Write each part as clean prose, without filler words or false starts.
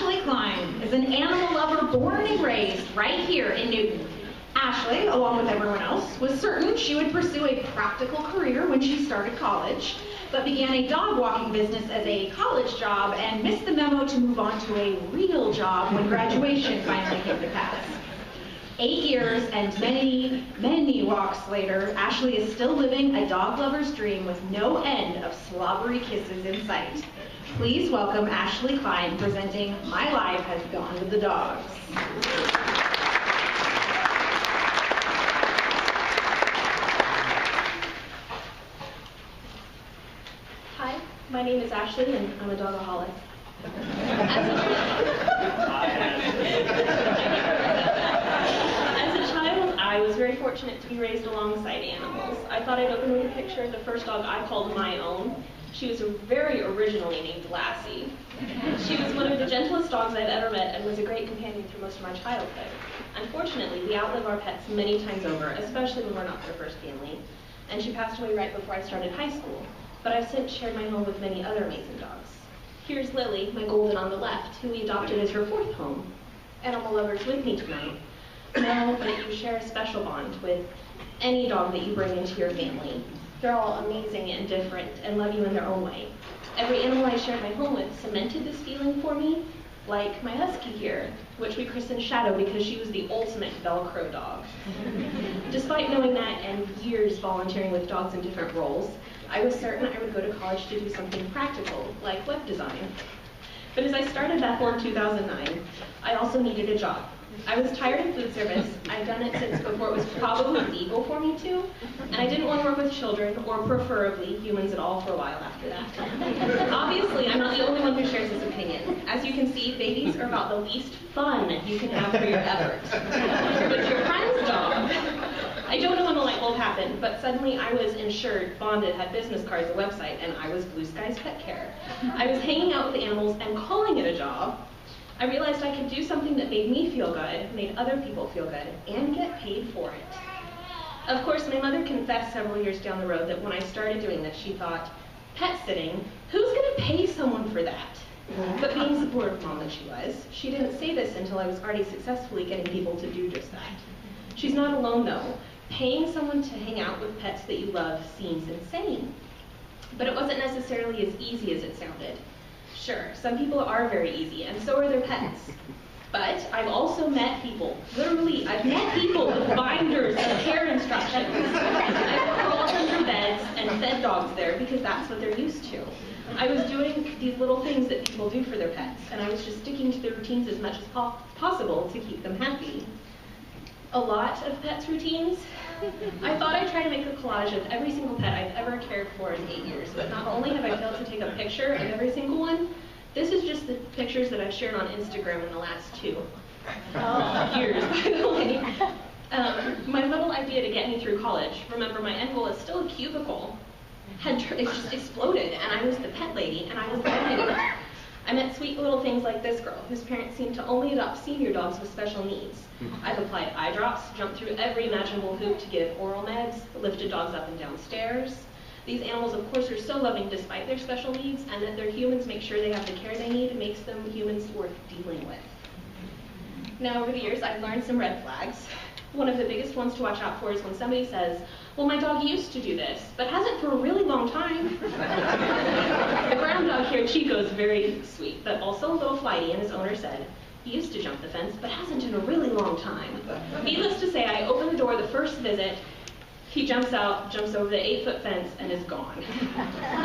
AshleyKlein is an animal lover born and raised right here in Newton. Ashley, along with everyone else, was certain she would pursue a practical career when she started college, but began a dog walking business as a college job and missed the memo to move on to a real job when graduation finally came to pass. 8 years and many, many walks later, Ashley is still living a dog lover's dream with no end of slobbery kisses in sight. Please welcome AshleyKlein presenting My Life Has Gone with the Dogs. Hi, my name is Ashley and I'm a dogaholic. As a child, I was very fortunate to be raised alongside animals. I thought I'd open with a picture of the first dog I called my own. She was very originally named Lassie. She was one of the gentlest dogs I've ever met and was a great companion through most of my childhood. Unfortunately, we outlive our pets many times over, especially when we're not their first family, and she passed away right before I started high school. But I've since shared my home with many other amazing dogs. Here's Lily, my golden on the left, who we adopted as her fourth home. Animal lovers with me tonight know that you share a special bond with any dog that you bring into your family. They're all amazing and different and love you in their own way. Every animal I shared my home with cemented this feeling for me, like my husky here, which we christened Shadow because she was the ultimate Velcro dog. Despite knowing that and years volunteering with dogs in different roles, I was certain I would go to college to do something practical, like web design. But as I started Bethel in 2009, I also needed a job. I was tired of food service. I'd done it since before it was probably legal for me to, and I didn't want to work with children, or preferably humans at all, for a while after that. Obviously, I'm not the only one who shares this opinion. As you can see, babies are about the least fun you can have for your effort. But your friend's dog. I don't know when the light bulb happened, but suddenly I was insured, bonded, had business cards, a website, and I was Blue Skies Pet Care. I was hanging out with the animals and calling it a job. I realized I could do something that made me feel good, made other people feel good, and get paid for it. Of course, my mother confessed several years down the road that when I started doing this, she thought, pet sitting, who's going to pay someone for that? But being the supportive mom that she was, she didn't say this until I was already successfully getting people to do just that. She's not alone, though. Paying someone to hang out with pets that you love seems insane. But it wasn't necessarily as easy as it sounded. Sure, some people are very easy, and so are their pets. But I've also met people, literally, I've met people with binders of care instructions. I've crawled under beds and fed dogs there because that's what they're used to. I was doing these little things that people do for their pets, and I was just sticking to the routines as much as possible to keep them happy. A lot of pets' routines. I thought I'd try to make a collage of every single pet I've ever cared for in 8 years, but not only have I failed to take a picture of every single one, this is just the pictures that I've shared on Instagram in the last 2 years, by the way. My little idea to get me through college, remember my end goal is still a cubicle, it just exploded, and I was the pet lady, and I was loving it. I met sweet little things like this girl, whose parents seem to only adopt senior dogs with special needs. I've applied eye drops, jumped through every imaginable hoop to give oral meds, lifted dogs up and down stairs. These animals, of course, are so loving despite their special needs, and that their humans make sure they have the care they need makes them humans worth dealing with. Now, over the years, I've learned some red flags. One of the biggest ones to watch out for is when somebody says, well, my dog used to do this, but hasn't for a really long time. The brown dog here, Chico, is very sweet, but also a little flighty, and his owner said, he used to jump the fence, but hasn't in a really long time. Needless to say, I open the door the first visit, he jumps out, jumps over the 8-foot fence, and is gone.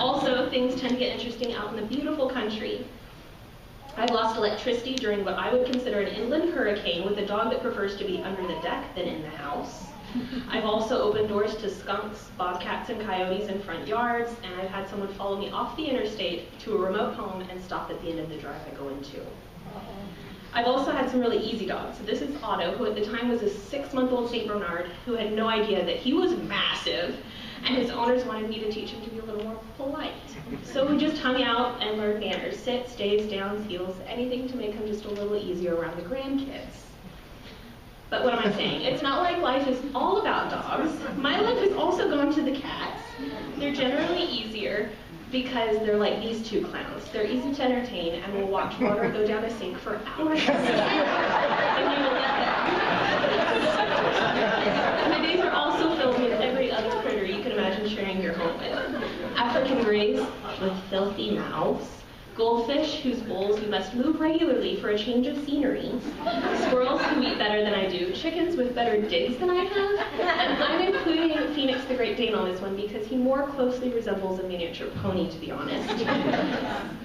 Also, things tend to get interesting out in the beautiful country. I've lost electricity during what I would consider an inland hurricane with a dog that prefers to be under the deck than in the house. I've also opened doors to skunks, bobcats, and coyotes in front yards, and I've had someone follow me off the interstate to a remote home and stop at the end of the drive I go into. I've also had some really easy dogs. So this is Otto, who at the time was a 6-month-old St. Bernard, who had no idea that he was massive, and his owners wanted me to teach him to be a little more polite. So we just hung out and learned manners, sits, stays, downs, heels, anything to make him just a little easier around the grandkids. But what am I saying? It's not like life is all about dogs. My life has also gone to the cats. They're generally easier, because they're like these two clowns. They're easy to entertain and will watch water go down a sink for hours. And you will let them. My days are also filled with every other critter you can imagine sharing your home with. African greys with filthy mouths, goldfish whose bowls you must move regularly for a change of scenery, squirrels who eat better than I do, chickens with better digs than I have, and I'm including Phoenix the Great Dane on this one because he more closely resembles a miniature pony, to be honest.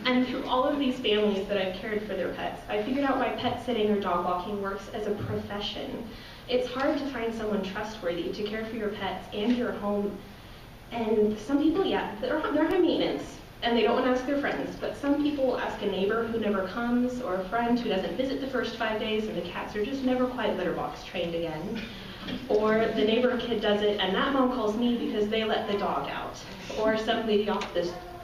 And through all of these families that I've cared for their pets, I figured out why pet sitting or dog walking works as a profession. It's hard to find someone trustworthy to care for your pets and your home. And some people, yeah, they're high maintenance, and they don't want to ask their friends, but some people will ask a neighbor who never comes, or a friend who doesn't visit the first 5 days, and the cats are just never quite litter box trained again. Or the neighbor kid does it, and that mom calls me because they let the dog out. Or some lady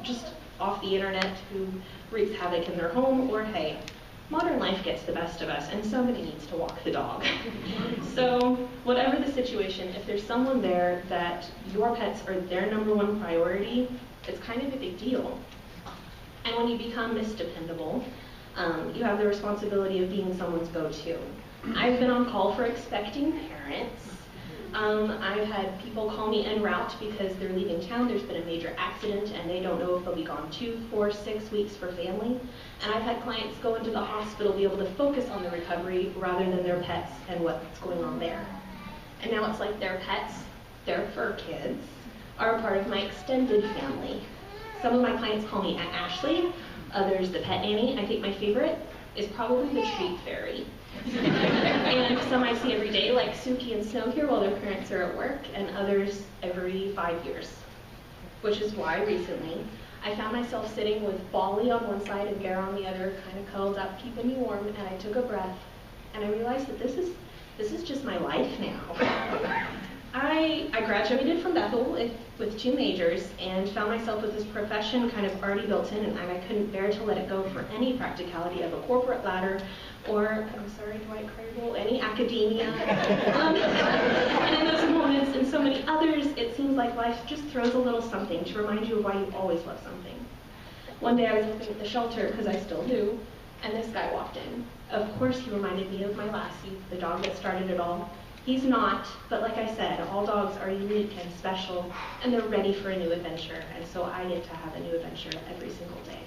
just off the internet who wreaks havoc in their home, or hey, modern life gets the best of us, and somebody needs to walk the dog. So, whatever the situation, if there's someone there that your pets are their #1 priority, it's kind of a big deal. And when you become Miss Dependable, you have the responsibility of being someone's go-to. I've been on call for expecting parents. I've had people call me en route because they're leaving town, there's been a major accident, and they don't know if they'll be gone 2, 4, 6 weeks for family. And I've had clients go into the hospital be able to focus on the recovery rather than their pets and what's going on there. And now it's like their pets, their fur kids, are a part of my extended family. Some of my clients call me Aunt Ashley, others the pet nanny. I think my favorite is probably the treat fairy. And some I see every day, like Suki and Snow here while their parents are at work, and others every 5 years. Which is why recently I found myself sitting with Bolly on one side and Bear on the other, kind of cuddled up, keeping me warm, and I took a breath, and I realized that this is just my life now. I graduated from Bethel with 2 majors and found myself with this profession kind of already built in, and I couldn't bear to let it go for any practicality of a corporate ladder or, I'm sorry, Dwight Crable, any academia. And in those moments and so many others, it seems like life just throws a little something to remind you of why you always love something. One day I was looking at the shelter, because I still do, and this guy walked in. Of course he reminded me of my Lassie, the dog that started it all. He's not, but like I said, all dogs are unique and special, and they're ready for a new adventure, and so I get to have a new adventure every single day.